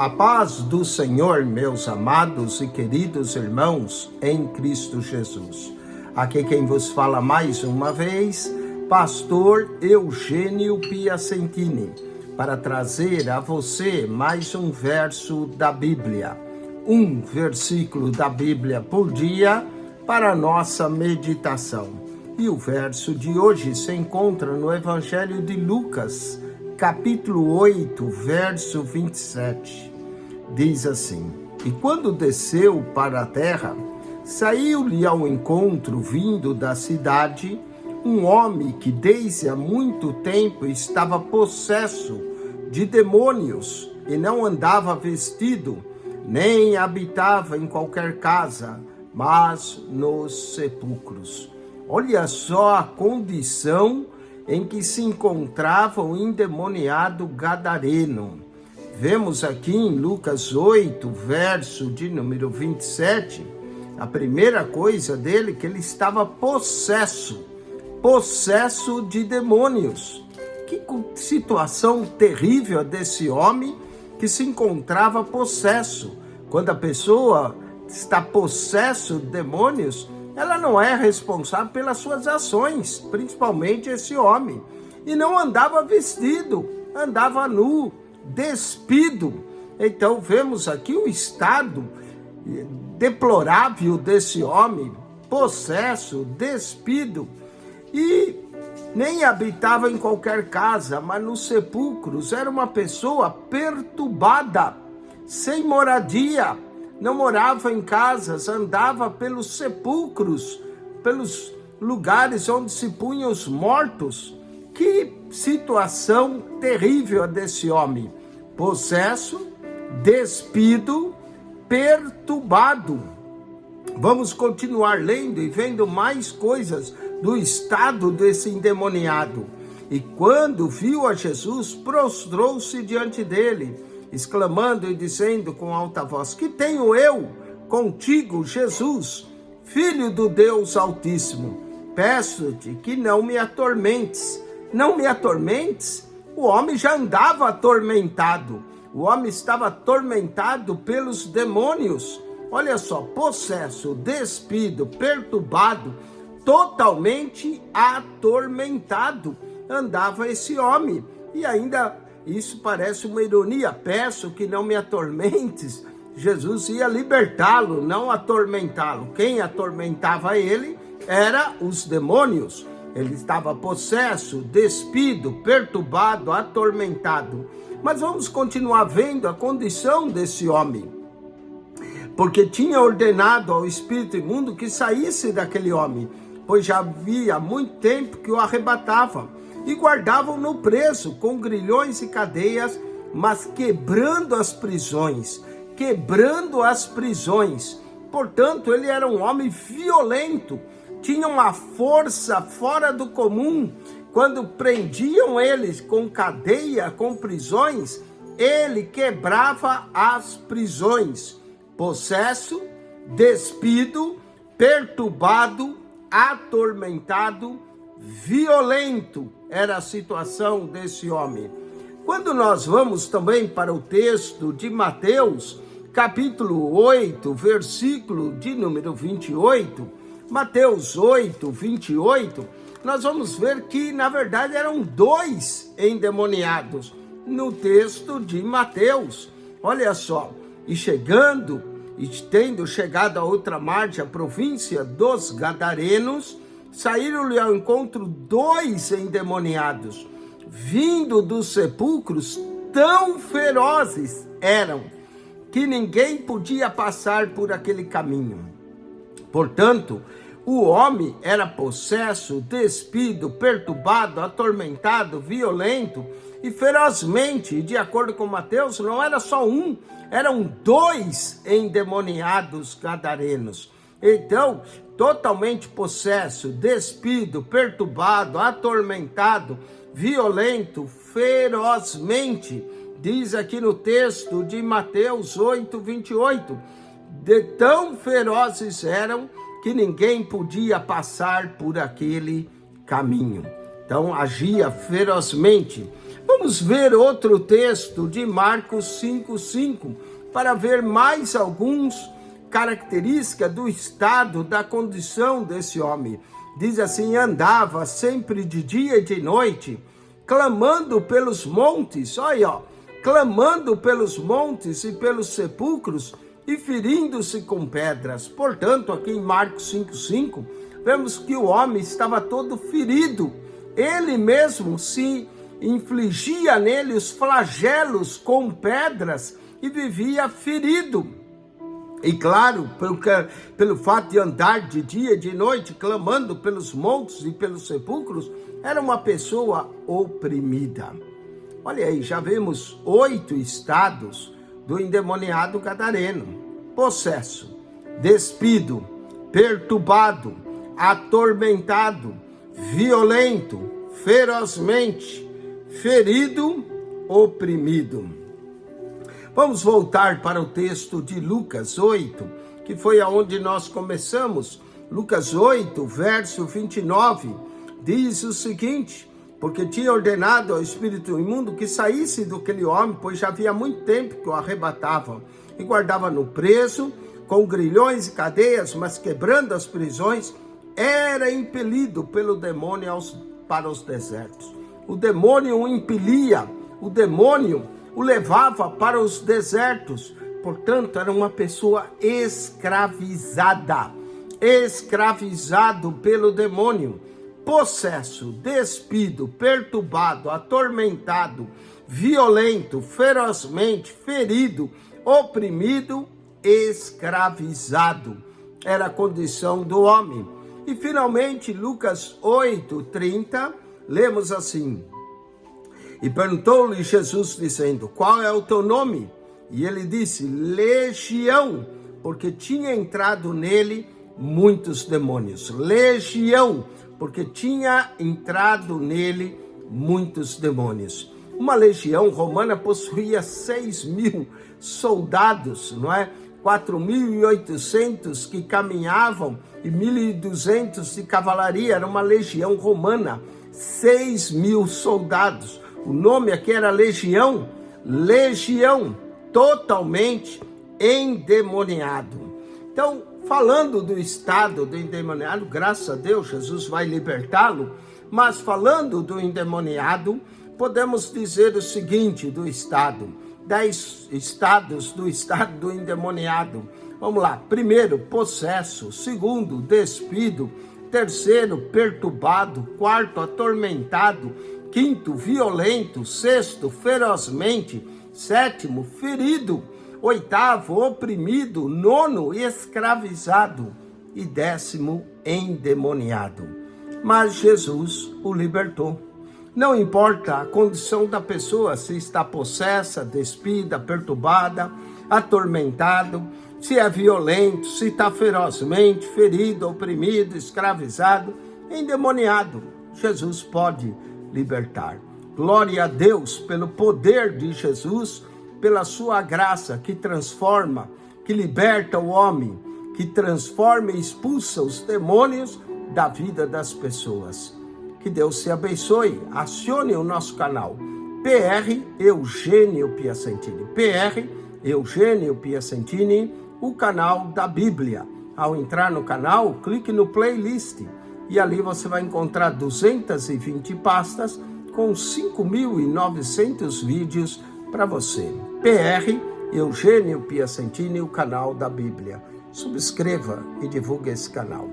A paz do Senhor, meus amados e queridos irmãos, em Cristo Jesus. Aqui quem vos fala mais uma vez, pastor Eugênio Piacentini, para trazer a você mais um verso da Bíblia. Um versículo da Bíblia por dia para a nossa meditação. E o verso de hoje se encontra no Evangelho de Lucas, capítulo 8, verso 27. Diz assim: E quando desceu para a terra, saiu-lhe ao encontro, vindo da cidade, um homem que desde há muito tempo estava possesso de demônios, e não andava vestido, nem habitava em qualquer casa, mas nos sepulcros. Olha só a condição em que se encontrava o endemoniado gadareno. Vemos aqui em Lucas 8, verso de número 27, a primeira coisa dele, que ele estava possesso de demônios. Que situação terrível desse homem que se encontrava possesso. Quando a pessoa está possesso de demônios, ela não é responsável pelas suas ações, principalmente esse homem. E não andava vestido, andava nu, despido. Então vemos aqui o estado deplorável desse homem, possesso, despido, e nem habitava em qualquer casa, mas nos sepulcros. Era uma pessoa perturbada, sem moradia, não morava em casas, andava pelos sepulcros, pelos lugares onde se punham os mortos. Que situação terrível desse homem, possesso, despido, perturbado. Vamos continuar lendo e vendo mais coisas do estado desse endemoniado. E quando viu a Jesus, prostrou-se diante dele, exclamando e dizendo com alta voz: Que tenho eu contigo, Jesus, Filho do Deus Altíssimo? Peço-te que não me atormentes. Não me atormentes? O homem já andava atormentado. O homem estava atormentado pelos demônios. Olha só, possesso, despido, perturbado, totalmente atormentado andava esse homem. E ainda, isso parece uma ironia, peço que não me atormentes. Jesus ia libertá-lo, não atormentá-lo. Quem atormentava ele eram os demônios. Ele estava possesso, despido, perturbado, atormentado. Mas vamos continuar vendo a condição desse homem. Porque tinha ordenado ao espírito imundo que saísse daquele homem, pois já havia muito tempo que o arrebatava, e guardavam-no preso com grilhões e cadeias, mas quebrando as prisões. Portanto, ele era um homem violento, tinha uma força fora do comum. Quando prendiam eles com cadeia, com prisões, ele quebrava as prisões. Possesso, despido, perturbado, atormentado, violento era a situação desse homem. Quando nós vamos também para o texto de Mateus, capítulo 8, versículo de número 28, Mateus 8, 28, nós vamos ver que, na verdade, eram 2 endemoniados no texto de Mateus. Olha só, e tendo chegado a outra margem, a província dos Gadarenos, saíram-lhe ao encontro 2 endemoniados, vindo dos sepulcros, tão ferozes eram, que ninguém podia passar por aquele caminho. Portanto, o homem era possesso, despido, perturbado, atormentado, violento e ferozmente. E de acordo com Mateus, não era só um, eram 2 endemoniados gadarenos. Então, totalmente possesso, despido, perturbado, atormentado, violento, ferozmente. Diz aqui no texto de Mateus 8, 28, de tão ferozes eram que ninguém podia passar por aquele caminho. Então agia ferozmente. Vamos ver outro texto de Marcos 5:5 para ver mais algumas características do estado, da condição desse homem. Diz assim: andava sempre de dia e de noite, clamando pelos montes, olha, clamando pelos montes e pelos sepulcros e ferindo-se com pedras. Portanto, aqui em Marcos 5:5, vemos que o homem estava todo ferido. Ele mesmo se infligia nele os flagelos com pedras e vivia ferido. E claro, pelo fato de andar de dia e de noite, clamando pelos montes e pelos sepulcros, era uma pessoa oprimida. Olha aí, já vemos 8 estados do endemoniado gadareno: possesso, despido, perturbado, atormentado, violento, ferozmente, ferido, oprimido. Vamos voltar para o texto de Lucas 8, que foi aonde nós começamos. Lucas 8, verso 29, diz o seguinte: porque tinha ordenado ao espírito imundo que saísse daquele homem, pois já havia muito tempo que o arrebatavam, e guardava-no preso, com grilhões e cadeias, mas quebrando as prisões, era impelido pelo demônio para os desertos. O demônio o impelia, o demônio o levava para os desertos. Portanto, era uma pessoa escravizado pelo demônio. Possesso, despido, perturbado, atormentado, violento, ferozmente, ferido, oprimido, escravizado. Era a condição do homem. E finalmente, Lucas 8:30, lemos assim: e perguntou-lhe Jesus, dizendo: qual é o teu nome? E ele disse: Legião, porque tinha entrado nele muitos demônios. Legião, porque tinha entrado nele muitos demônios. Uma legião romana possuía 6.000 soldados, não é? 4.800 que caminhavam e 1.200 de cavalaria. Era uma legião romana, 6.000 soldados. O nome aqui era legião, totalmente endemoniado. Então, falando do estado do endemoniado, graças a Deus, Jesus vai libertá-lo, mas falando do endemoniado, podemos dizer o seguinte do estado, 10 estados do estado do endemoniado. Vamos lá: primeiro, possesso; segundo, despido; terceiro, perturbado; quarto, atormentado; quinto, violento; sexto, ferozmente; sétimo, ferido; oitavo, oprimido; nono, escravizado; e décimo, endemoniado. Mas Jesus o libertou. Não importa a condição da pessoa, se está possessa, despida, perturbada, atormentado, se é violento, se está ferozmente, ferido, oprimido, escravizado, endemoniado. Jesus pode libertar. Glória a Deus pelo poder de Jesus, pela sua graça que transforma, que liberta o homem, que transforma e expulsa os demônios da vida das pessoas. Que Deus se abençoe. Acione o nosso canal PR Eugênio Piacentini. PR Eugênio Piacentini, o canal da Bíblia. Ao entrar no canal, clique no playlist e ali você vai encontrar 220 pastas com 5.900 vídeos para você. PR Eugênio Piacentini, o canal da Bíblia. Subscreva e divulgue esse canal.